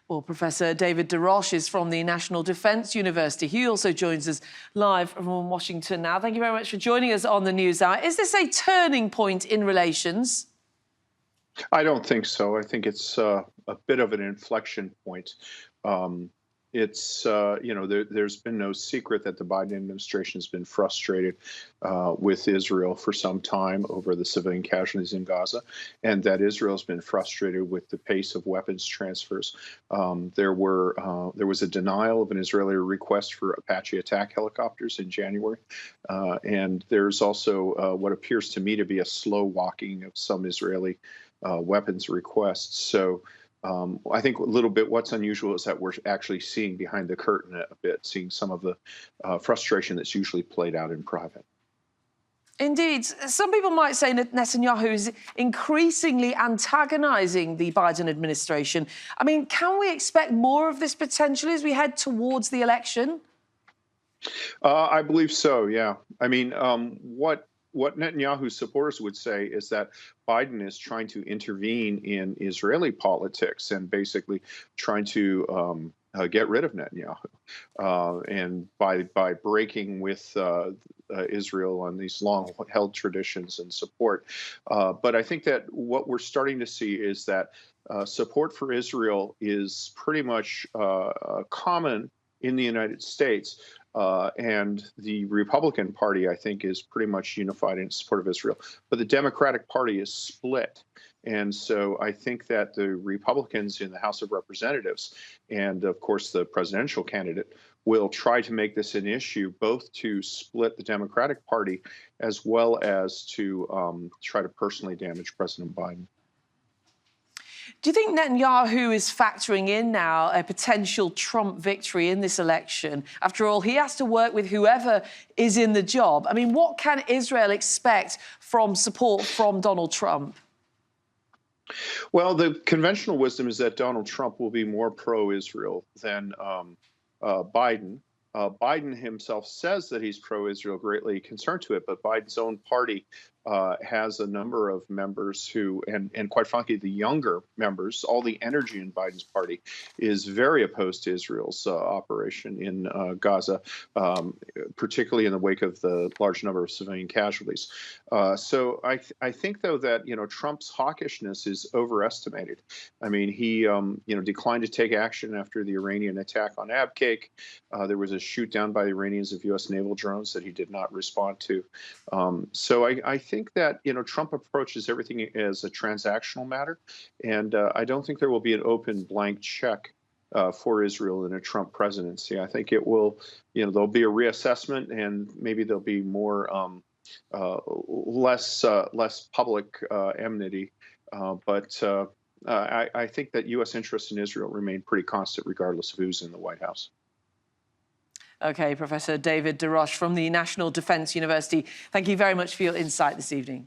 Well, Professor David Des Roches is from the National Defence University. He also joins us live from Washington now. Thank you very much for joining us on the News Hour. Is this a turning point in relations? I don't think so. I think it's a bit of an inflection point. There's been no secret that the Biden administration has been frustrated with Israel for some time over the civilian casualties in Gaza, and that Israel has been frustrated with the pace of weapons transfers. There was a denial of an Israeli request for Apache attack helicopters in January, and there's also what appears to me to be a slow walking of some Israeli weapons requests. So I think a little bit what's unusual is that we're actually seeing behind the curtain a bit, seeing some of the frustration that's usually played out in private. Indeed. Some people might say that Netanyahu is increasingly antagonising the Biden administration. I mean, can we expect more of this potentially as we head towards the election? I believe so, yeah. I mean, what Netanyahu's supporters would say is that Biden is trying to intervene in Israeli politics and basically trying to get rid of Netanyahu, and by breaking with Israel on these long-held traditions and support. But I think that what we're starting to see is that support for Israel is pretty much common in the United States. And the Republican Party, I think, is pretty much unified in support of Israel. But the Democratic Party is split. And so I think that the Republicans in the House of Representatives and, of course, the presidential candidate will try to make this an issue, both to split the Democratic Party as well as to try to personally damage President Biden. Do you think Netanyahu is factoring in now a potential Trump victory in this election? After all, he has to work with whoever is in the job. I mean, what can Israel expect from support from Donald Trump? Well, the conventional wisdom is that Donald Trump will be more pro-Israel than Biden. Biden himself says that he's pro-Israel, greatly concerned to it, but Biden's own party has a number of members who, and quite frankly, the younger members, all the energy in Biden's party is very opposed to Israel's operation in Gaza, particularly in the wake of the large number of civilian casualties. So I think, though, that Trump's hawkishness is overestimated. I mean, he declined to take action after the Iranian attack on Abqaiq. There was a shoot down by the Iranians of U.S. naval drones that he did not respond to. So I think that Trump approaches everything as a transactional matter, and I don't think there will be an open blank check for Israel in a Trump presidency. I think it will, there'll be a reassessment, and maybe there'll be more less public enmity. But I think that U.S. interests in Israel remain pretty constant, regardless of who's in the White House. OK, Professor David Des Roches from the National Defence University, thank you very much for your insight this evening.